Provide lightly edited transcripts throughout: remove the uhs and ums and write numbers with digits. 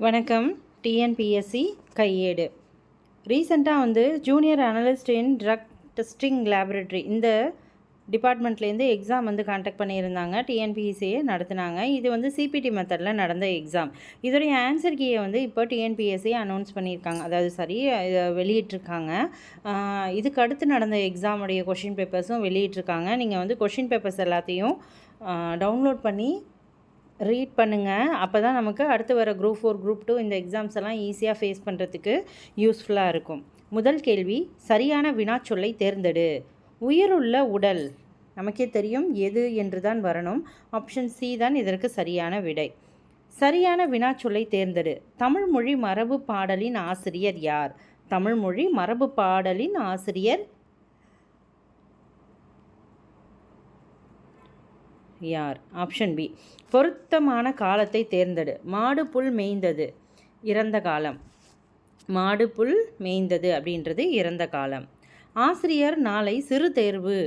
வணக்கம். டிஎன்பிஎஸ்சி கையேடு ரீசெண்டாக ஜூனியர் அனலிஸ்ட் இன் ட்ரக் டெஸ்டிங் லேபரேட்டரி இந்த டிபார்ட்மெண்ட்லேருந்து எக்ஸாம் காண்டக்ட் பண்ணியிருந்தாங்க. டிஎன்பிஎஸ்சியை நடத்தினாங்க. இது சிபிடி மெத்தடில் நடந்த எக்ஸாம். இதோடைய ஆன்சர் கீயை இப்போ டிஎன்பிஎஸ்சி அனௌன்ஸ் பண்ணியிருக்காங்க, அதாவது வெளியிட்டிருக்காங்க. இதுக்கு அடுத்து நடந்த எக்ஸாமுடைய கொஷின் பேப்பர்ஸும் வெளியிட்டிருக்காங்க. நீங்கள் கொஷின் பேப்பர்ஸ் எல்லாத்தையும் டவுன்லோட் பண்ணி ரீட் பண்ணுங்கள். அப்போ தான் நமக்கு அடுத்து வர குரூப் 4 குரூப் 2 இந்த எக்ஸாம்ஸ் எல்லாம் ஈஸியாக ஃபேஸ் பண்ணுறதுக்கு யூஸ்ஃபுல்லாக இருக்கும். முதல் கேள்வி, சரியான வினாச்சொல்லை தேர்ந்தெடு. உயிருள்ள உடல் நமக்கே தெரியும் எது என்று தான் வரணும். ஆப்ஷன் சி தான் இதற்கு சரியான விடை. சரியான வினாச்சொல்லை தேர்ந்தெடு. தமிழ்மொழி மரபு பாடலின் ஆசிரியர் யார்? தமிழ்மொழி மரபு பாடலின் ஆசிரியர் யார்? Option B. பொருத்தமான காலத்தை தேர்ந்தெடு. மாடு புல் மேய்ந்தது இறந்த காலம். மாடு புல் மேய்ந்தது அப்படின்றது இறந்த காலம். ஆசிரியர் நாளை சிறு தேர்வு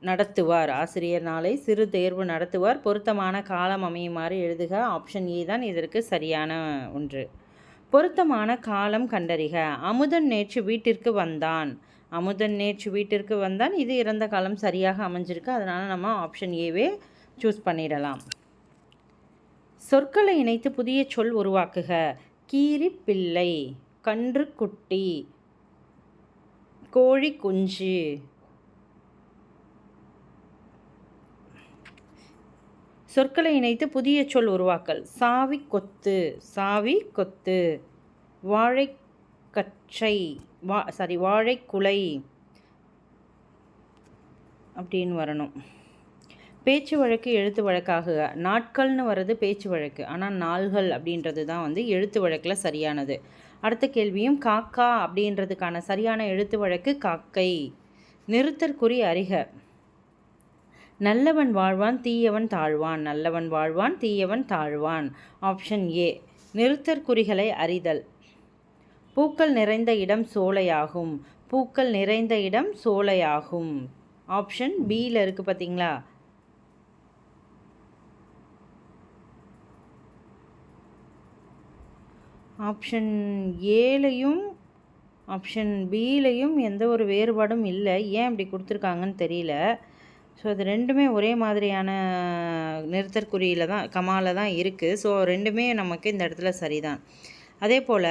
நடத்துவார். ஆசிரியர் நாளை சிறு தேர்வு நடத்துவார். பொருத்தமான காலம் அமையுமாறு எழுதுக. ஆப்ஷன் ஏ தான் இதற்கு சரியான ஒன்று. பொருத்தமான காலம் கண்டறிக. அமுதன் நேற்று வீட்டிற்கு வந்தான். அமுதன் நேற்று வீட்டிற்கு வந்தான். இது இறந்த காலம் சரியாக அமைஞ்சிருக்கு. அதனால் நம்ம ஆப்ஷன் ஏவே சூஸ் பண்ணிடலாம். சொற்களை இணைத்து புதிய சொல் உருவாக்குக. கீரி பிள்ளை, கன்று குட்டி, கோழி குஞ்சு. சொற்களை இணைத்து புதிய சொல் உருவாக்கல். சாவி கொத்து, சாவி கொத்து. வாழைக்கச்சை, வாழைக்குலை அப்படின்னு வரணும். பேச்சு வழக்கு எழுத்து வழக்காகுக. நாட்கள்னு வர்றது பேச்சு வழக்கு, ஆனால் நாள்கள் அப்படின்றது தான் எழுத்து வழக்கில் சரியானது. அடுத்த கேள்வியும் காக்கா அப்படின்றதுக்கான சரியான எழுத்து வழக்கு காக்கை. நிறுத்தற்குறி அறிக. நல்லவன் வாழ்வான் தீயவன் தாழ்வான். நல்லவன் வாழ்வான் தீயவன் தாழ்வான். Option A. நிறுத்தற்குறிகளை அறிதல். பூக்கள் நிறைந்த இடம் சோலையாகும். பூக்கள் நிறைந்த இடம் சோலையாகும். ஆப்ஷன் பியில் இருக்குது பார்த்தீங்களா? ஆப்ஷன் ஏலையும் ஆப்ஷன் பியிலையும் எந்த ஒரு வேறுபாடும் இல்லை. ஏன் இப்படி கொடுத்துருக்காங்கன்னு தெரியல. ஸோ அது ரெண்டுமே ஒரே மாதிரியான நிறுத்தற்குறியில் தான், கமாவில் தான் இருக்குது. ஸோ ரெண்டுமே நமக்கு இந்த இடத்துல சரிதான். அதே போல்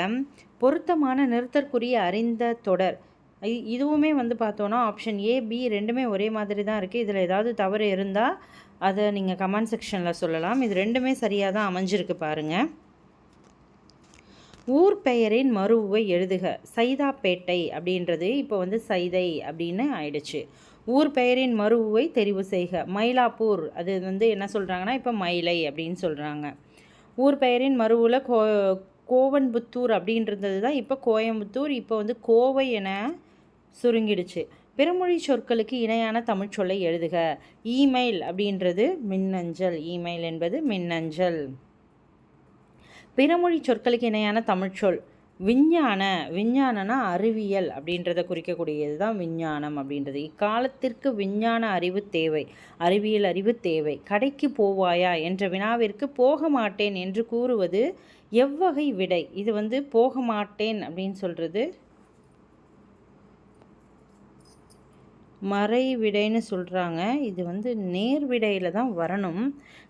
பொருத்தமான நிறுத்தற்குறியை அறிந்த தொடர், இதுவுமே பார்த்தோன்னா ஆப்ஷன் ஏ பி ரெண்டுமே ஒரே மாதிரி தான் இருக்குது. இதில் ஏதாவது தவறு இருந்தால் அதை நீங்கள் கமெண்ட் செக்ஷனில் சொல்லலாம். இது ரெண்டுமே சரியாக தான் அமைஞ்சிருக்கு பாருங்கள். ஊர் பெயரின் மறுவை எழுதுக. சைதாப்பேட்டை அப்படின்றது இப்போ சைதை அப்படின்னு ஆயிடுச்சு. ஊர் பெயரின் மறுவை தெரிவு செய்க. மயிலாப்பூர், அது என்ன சொல்கிறாங்கன்னா இப்போ மயிலை அப்படின்னு சொல்கிறாங்க. ஊர் பெயரின் மறுவில் கோவன்புத்தூர் அப்படின்றது தான் இப்போ கோயம்புத்தூர். இப்போ கோவை என சுருங்கிடுச்சு. பிறமொழி சொற்களுக்கு இணையான தமிழ் சொல்லை எழுதுக. இமெயில் அப்படின்றது மின்னஞ்சல். இமெயில் என்பது மின்னஞ்சல். பிறமொழி சொற்களுக்கு இணையான தமிழ்ச்சொல் விஞ்ஞான. விஞ்ஞானனா அறிவியல் அப்படின்றத குறிக்கக்கூடியது தான் விஞ்ஞானம் அப்படின்றது. இக்காலத்திற்கு விஞ்ஞான அறிவு தேவை, அறிவியல் அறிவு தேவை. கடைக்கு போவாயா என்ற வினாவிற்கு போக மாட்டேன் என்று கூறுவது எவ்வகை விடை? இது போக மாட்டேன் அப்படின்னு சொல்கிறது மறை விடைன்னு சொல்கிறாங்க. இது நேர் விடையில் தான் வரணும்.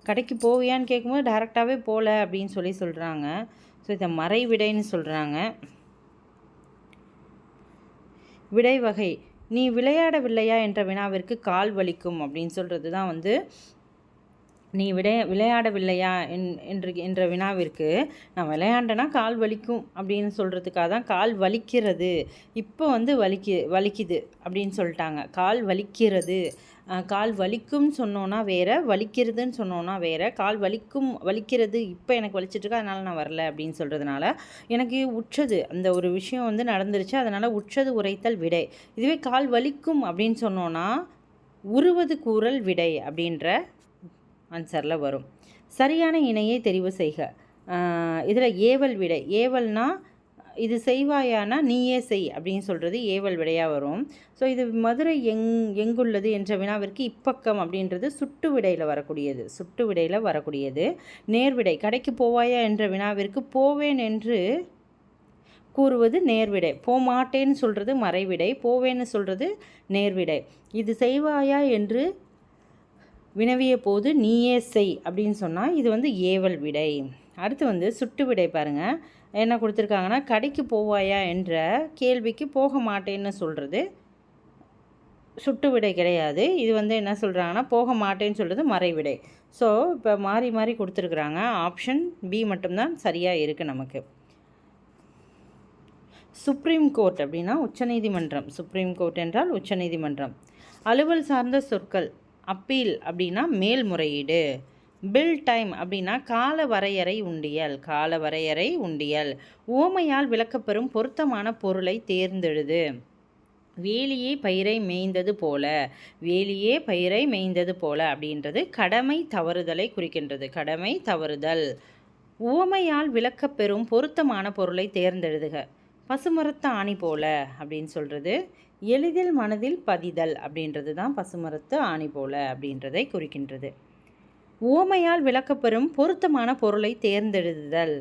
கடைக்கு போவியான்னு கேட்கும்போது டைரெக்டாகவே போகல அப்படின்னு சொல்கிறாங்க. ஸோ இதை மறை விடைன்னு சொல்கிறாங்க. விடை வகை. நீ விளையாடவில்லையா என்ற வினாவிற்கு கால் வலிக்கும் அப்படின்னு சொல்கிறது தான் நீ விளையாடவில்லையா என்ற வினாவிற்கு நான் விளையாண்டனா கால் வலிக்கும் அப்படின்னு சொல்கிறதுக்காக தான் கால் வலிக்கிறது. இப்போ வலிக்குது அப்படின்னு சொல்லிட்டாங்க. கால் வலிக்கிறது. கால் வலிக்கும்னு சொன்னோன்னா வேறு, வலிக்கிறதுன்னு சொன்னோன்னா வேறு. கால் வலிக்கிறது இப்போ எனக்கு வலிச்சிட்ருக்கு, அதனால் நான் வரல அப்படின்னு சொல்கிறதுனால எனக்கு உற்றது அந்த ஒரு விஷயம் நடந்துருச்சு, அதனால் உற்றது உரைத்தல் விடை. இதுவே கால் வலிக்கும் அப்படின்னு சொன்னோன்னா உருவது கூறல் விடை அப்படின்ற ஆன்சரில் வரும். சரியான இணையை தெரிவு செய்க. இதில் ஏவல் விடை. ஏவல்னா இது செய்வாயானா நீயே செய் அப்படின்னு சொல்கிறது ஏவல் விடையாக வரும். ஸோ இது மதுரை எங்குள்ளது என்ற வினாவிற்கு இப்பக்கம் அப்படின்றது சுட்டு விடையில் வரக்கூடியது. நேர்விடை கடைக்கு போவாயா என்ற வினாவிற்கு போவேன் என்று கூறுவது நேர்விடை. போமாட்டேன்னு சொல்கிறது மறைவிடை, போவேன்னு சொல்கிறது நேர்விடை. இது செய்வாயா என்று வினவிய போது நீயே செய் அப்படின்னு சொன்னால் இது வந்து ஏவல் விடை. அடுத்து சுட்டு விடை பாருங்கள், என்ன கொடுத்துருக்காங்கன்னா கடைக்கு போவாயா என்ற கேள்விக்கு போக மாட்டேன்னு சொல்கிறது சுட்டு விடை கிடையாது. இது என்ன சொல்கிறாங்கன்னா போக மாட்டேன்னு சொல்கிறது மறைவிடை. ஸோ இப்போ மாறி மாறி கொடுத்துருக்குறாங்க. ஆப்ஷன் பி மட்டும்தான் சரியாக இருக்குது நமக்கு. சுப்ரீம் கோர்ட் அப்படின்னா உச்சநீதிமன்றம். சுப்ரீம் கோர்ட் என்றால் உச்சநீதிமன்றம். அலுவல் சார்ந்த சொற்கள். அப்பீல் அப்படின்னா மேல்முறையீடு. பில் டைம் அப்படின்னா கால வரையறை உண்டியல். உவமையால் விளக்கப்பெறும் பொருத்தமான பொருளை தேர்ந்தெழுது. வேலியே பயிரை மேய்ந்தது போல அப்படின்றது கடமை தவறுதலை குறிக்கின்றது. கடமை தவறுதல். உவமையால் விளக்கப்பெறும் பொருத்தமான பொருளை தேர்ந்தெழுதுக. பசுமரத்து ஆணி போல அப்படின்னு சொல்கிறது எளிதில் மனதில் பதிதல் அப்படின்றது தான் பசுமரத்து ஆணி போல அப்படின்றதை குறிக்கின்றது. உவமையால் விளக்கப்பெறும் பொருத்தமான பொருளை தேர்ந்தெழுதுதல்.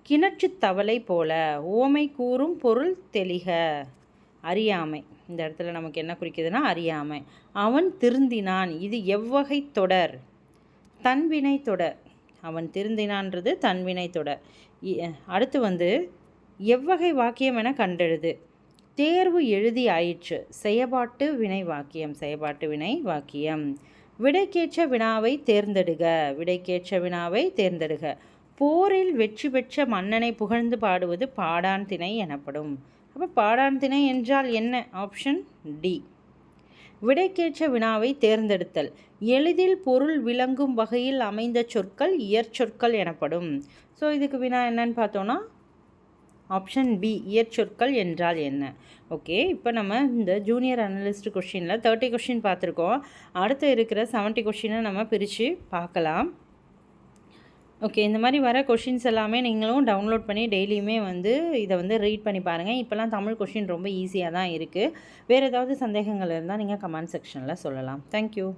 கிணற்று தவளை போல. உவமை கூறும் பொருள் தெளிக. அறியாமை. இந்த இடத்துல நமக்கு என்ன குறிக்குதுன்னா அறியாமை. அவன் திருந்தினான். இது எவ்வகை தொடர்? தன்வினை தொடர். அவன் திருந்தினான்றது தன்வினை தொடர். அடுத்து எவ்வகை வாக்கியம் என கண்டெழுது. தேர்வு எழுதி ஆயிற்று. செயபாட்டு வினை வாக்கியம். விடைக்கேற்ற வினாவை தேர்ந்தெடுக. போரில் வெற்றி பெற்ற மன்னனை புகழ்ந்து பாடுவது பாடான் திணை எனப்படும். அப்போ பாடான் திணை என்றால் என்ன? Option D. விடைக்கேற்ற வினாவை தேர்ந்தெடுத்தல். எளிதில் பொருள் விளங்கும் வகையில் அமைந்த சொற்கள் இயற்சொற்கள் எனப்படும். ஸோ இதுக்கு வினா என்னன்னு பார்த்தோன்னா ஆப்ஷன் பி, இயற்சொற்கள் என்றால் என்ன. ஓகே, இப்போ நம்ம இந்த ஜூனியர் அனலிஸ்ட் கொஷினில் 30 கொஷின் பார்த்துருக்கோம். அடுத்து இருக்கிற 70 கொஷினை நம்ம பிரித்து பார்க்கலாம். ஓகே, இந்த மாதிரி வர கொஷின்ஸ் எல்லாமே நீங்களும் டவுன்லோட் பண்ணி டெய்லியுமே இதை ரீட் பண்ணி பாருங்கள். இப்போலாம் தமிழ் கொஷின் ரொம்ப ஈஸியாக தான் இருக்குது. வேறு ஏதாவது சந்தேகங்கள் இருந்தால் நீங்கள் கமெண்ட் செக்ஷனில் சொல்லலாம். தேங்க்யூ.